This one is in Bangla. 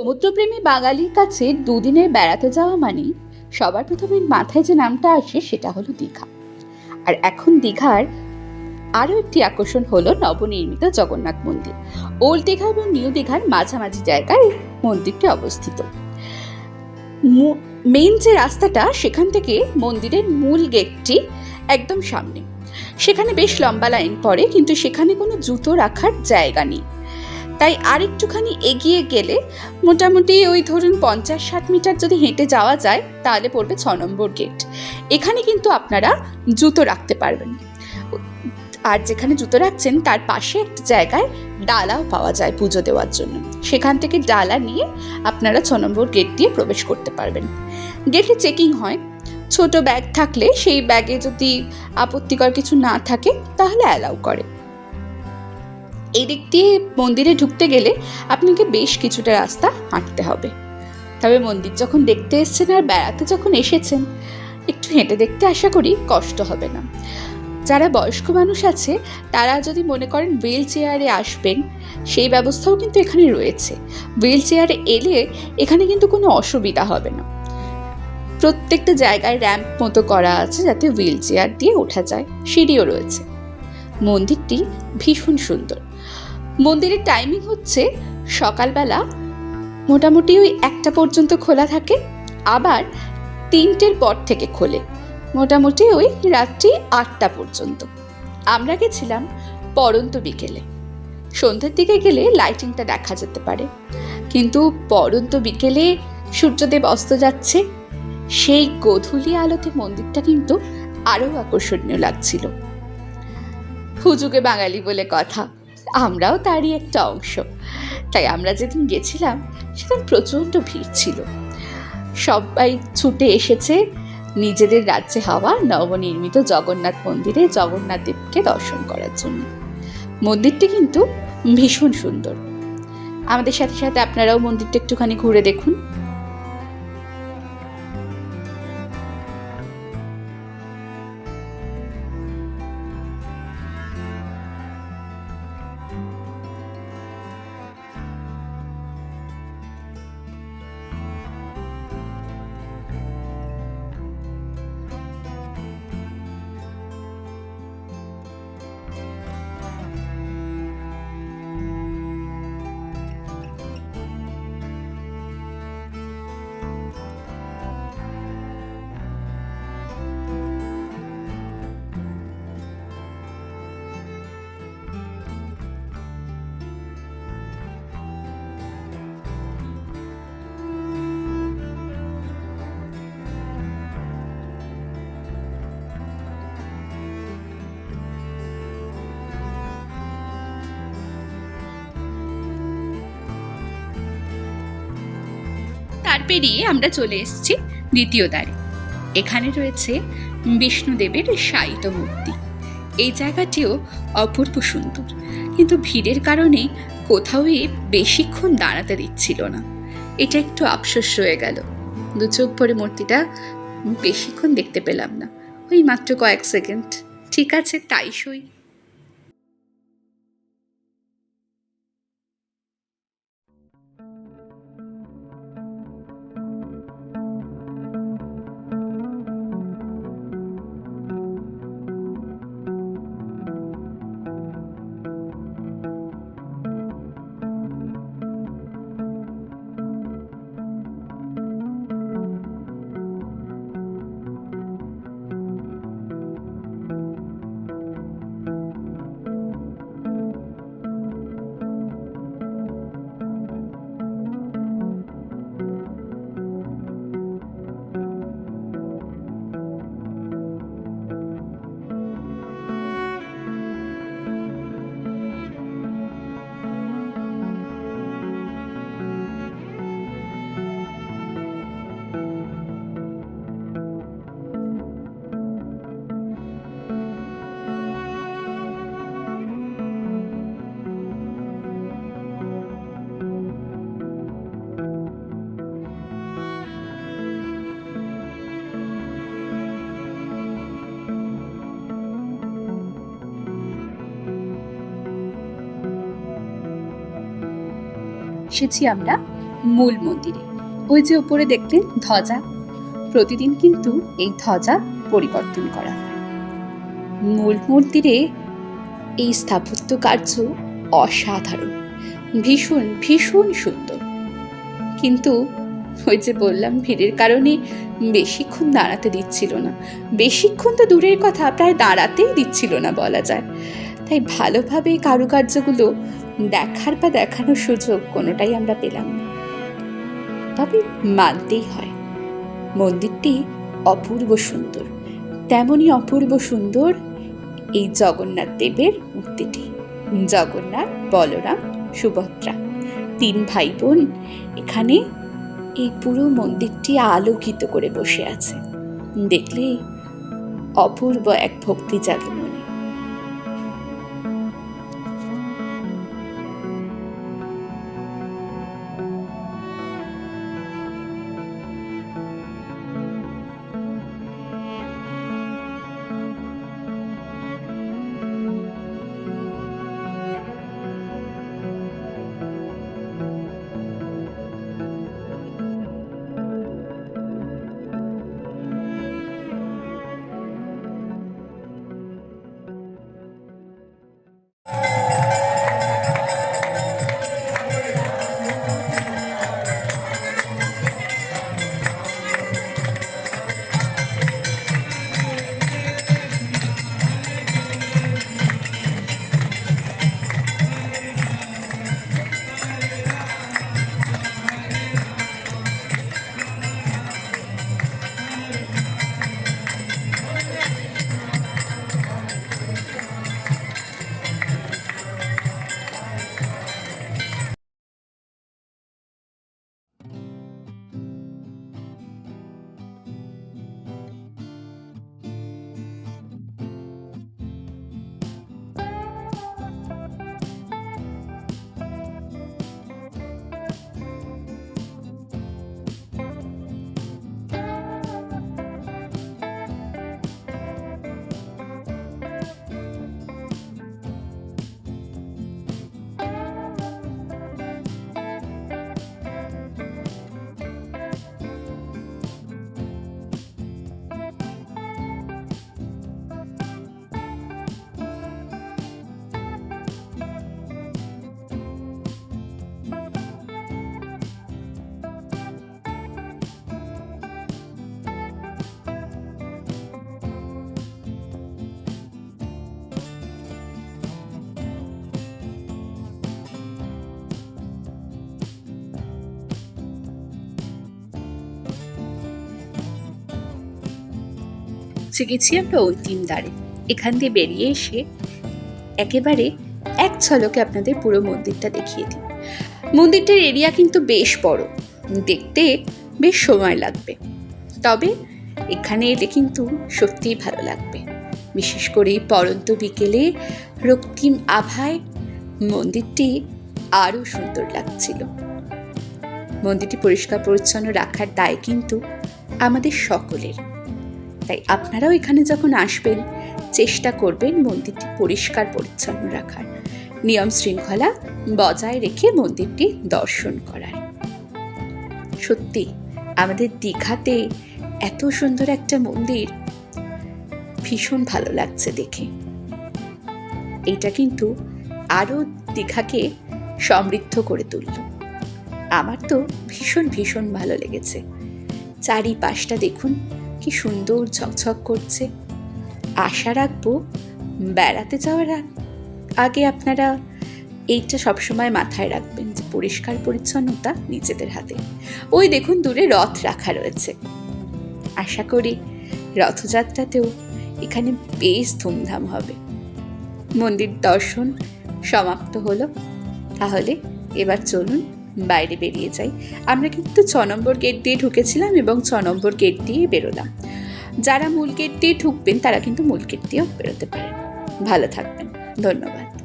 সমুদ্রপ্রেমী বাঙালির কাছে দুদিনের বেড়াতে যাওয়া মানেই সবার প্রথমে মাথায় যে নামটা আসে সেটা হলো দীঘা। আর এখন দীঘার আরো একটি আকর্ষণ হলো নবনির্মিত জগন্নাথ মন্দির। ওল্ড দীঘা এবং নিউ দীঘার মাঝামাঝি জায়গায় এই মন্দিরটি অবস্থিত। মেইন যে রাস্তাটা, সেখান থেকে মন্দিরের মূল গেটটি একদম সামনে। সেখানে বেশ লম্বা লাইন পড়ে, কিন্তু সেখানে কোনো জুতো রাখার জায়গা নেই। তাই আর একটুখানি এগিয়ে গেলে মোটামুটি ওই ধরুন 50-60 মিটার যদি হেঁটে যাওয়া যায় তাহলে পড়বে 6 নম্বর গেট। এখানে কিন্তু আপনারা জুতো রাখতে পারবেন। আর যেখানে জুতো রাখছেন তার পাশে একটা জায়গায় ডালাও পাওয়া যায় পুজো দেওয়ার জন্য। সেখান থেকে ডালা নিয়ে আপনারা 6 নম্বর গেট দিয়ে প্রবেশ করতে পারবেন। গেটে চেকিং হয়। ছোট ব্যাগ থাকলে সেই ব্যাগে যদি আপত্তিকর কিছু না থাকে তাহলে অ্যালাউ করে। এই দিক দিয়ে মন্দিরে ঢুকতে গেলে আপনাকে বেশ কিছুটা রাস্তা হাঁটতে হবে। তবে মন্দির যখন দেখতে এসেছেন আর বেড়াতে যখন এসেছেন, একটু হেঁটে দেখতে আশা করি কষ্ট হবে না। যারা বয়স্ক মানুষ আছে তারা যদি মনে করেন হুইল চেয়ারে আসবেন, সেই ব্যবস্থাও কিন্তু এখানে রয়েছে। হুইল চেয়ারে এলে এখানে কিন্তু কোনো অসুবিধা হবে না। প্রত্যেকটা জায়গায় র্যাম্প মতো করা আছে যাতে হুইল চেয়ার দিয়ে ওঠা যায়, সিঁড়িও রয়েছে। মন্দিরটি ভীষণ সুন্দর। মন্দিরের টাইমিং হচ্ছে সকালবেলা মোটামুটি ওই 1টা পর্যন্ত খোলা থাকে, আবার 3টের পর থেকে খোলে মোটামুটি ওই রাত্রি 8টা পর্যন্ত। আমরা গেছিলাম পড়ন্ত বিকেলে। সন্ধ্যের দিকে গেলে লাইটিংটা দেখা যেতে পারে, কিন্তু পড়ন্ত বিকেলে সূর্যদেব অস্ত যাচ্ছে, সেই গোধূলি আলোতে মন্দিরটা কিন্তু আরো আকর্ষণীয় লাগছিল। হুজুগে বাঙালি বলে কথা, আমরাও তারই একটা অংশ। তাই আমরা যেদিন গেছিলাম সেদিন প্রচণ্ড ভিড় ছিল। সবাই ছুটে এসেছে নিজেদের রাজ্যে হওয়া নবনির্মিত জগন্নাথ মন্দিরে জগন্নাথ দেবকে দর্শন করার জন্য। মন্দিরটি কিন্তু ভীষণ সুন্দর। আমাদের সাথে সাথে আপনারাও মন্দিরটা একটুখানি ঘুরে দেখুন। তার পেরিয়ে আমরা চলে এসেছি দ্বিতীয় দ্বারে। এখানে রয়েছে বিষ্ণুদেবের শায়িত মূর্তি। এই জায়গাটিও অপূর্ব সুন্দর, কিন্তু ভিড়ের কারণে কোথাও বেশিক্ষণ দাঁড়াতে দিচ্ছিল না। এটা একটু আফসোস রয়ে গেল। দু চোখ ভরে মূর্তিটা বেশিক্ষণ দেখতে পেলাম না, ওই মাত্র কয়েক সেকেন্ড। ঠিক আছে, তাই সই। এসেছি আমরা মূল মন্দিরে। ওই যে উপরে দেখলেন ধ্বজা, প্রতিদিন কিন্তু এই ধ্বজা পরিবর্তন করা হয়। মূল মন্দিরে এই স্থাপত্য কার্য অসাধারণ, ভীষণ ভীষণ সুন্দর। কিন্তু ওই যে বললাম, ভিড়ের কারণে বেশিক্ষণ দাঁড়াতে দিচ্ছিল না। বেশিক্ষণ তো দূরের কথা, প্রায় দাঁড়াতেই দিচ্ছিল না বলা যায়। তাই ভালোভাবে কারুকার্যগুলো দেখার বা দেখানোর সুযোগ কোনোটাই আমরা পেলাম না। তবে মানতেই হয়, মন্দিরটি অপূর্ব সুন্দর। তেমনই অপূর্ব সুন্দর এই জগন্নাথ দেবের মূর্তিটি। জগন্নাথ, বলরাম, সুভদ্রা, 3 ভাই বোন এখানে এই পুরো মন্দিরটি আলোকিত করে বসে আছে। দেখলেই অপূর্ব এক ভক্তি জাগে মনে। পৌঁছে গেছি আমরা অন্তিম দ্বারে। এখান দিয়ে বেরিয়ে এসে একেবারে এক ঝলকে আপনাদের পুরো মন্দিরটা দেখিয়ে দিই। মন্দিরটার এরিয়া কিন্তু বেশ বড়, দেখতে বেশ সময় লাগবে, তবে এখানে এলে কিন্তু সত্যিই ভালো লাগবে। বিশেষ করে পড়ন্ত বিকেলে রক্তিম আভায় মন্দিরটি আরও সুন্দর লাগছিল। মন্দিরটি পরিষ্কার পরিচ্ছন্ন রাখার দায় কিন্তু আমাদের সকলের। তাই আপনারাও এখানে যখন আসবেন চেষ্টা করবেন মন্দিরটি পরিষ্কার পরিচ্ছন্ন রাখার, নিয়ম শৃঙ্খলা বজায় রেখে মন্দিরটি দর্শন করার। সত্যি আমাদের দীঘাতে এত সুন্দর একটা মন্দির ভীষণ ভালো লাগছে দেখে। এটা কিন্তু আরও দীঘাকে সমৃদ্ধ করে তুলল। আমার তো ভীষণ ভীষণ ভালো লেগেছে। চারিপাশটা দেখুন কি সুন্দর ঝকঝক করছে। আশা রাখবো বেড়াতে যাওয়ার আগে আপনারা এইটা সবসময় মাথায় রাখবেন যে পরিষ্কার পরিচ্ছন্নতা নিজেদের হাতে। ওই দেখুন দূরে রথ রাখা রয়েছে। আশা করি রথযাত্রাতেও এখানে বেশ ধুমধাম হবে। মন্দির দর্শন সমাপ্ত হলো, তাহলে এবার চলুন বাইরে বেরিয়ে যাই। আমরা কিন্তু 6 নম্বর গেট দিয়ে ঢুকেছিলাম এবং 6 নম্বর গেট দিয়ে বেরোলাম। যারা মূল গেট দিয়ে ঢুকবেন তারা কিন্তু মূল গেট দিয়েও বেরোতে পারেন। ভালো থাকবেন, ধন্যবাদ।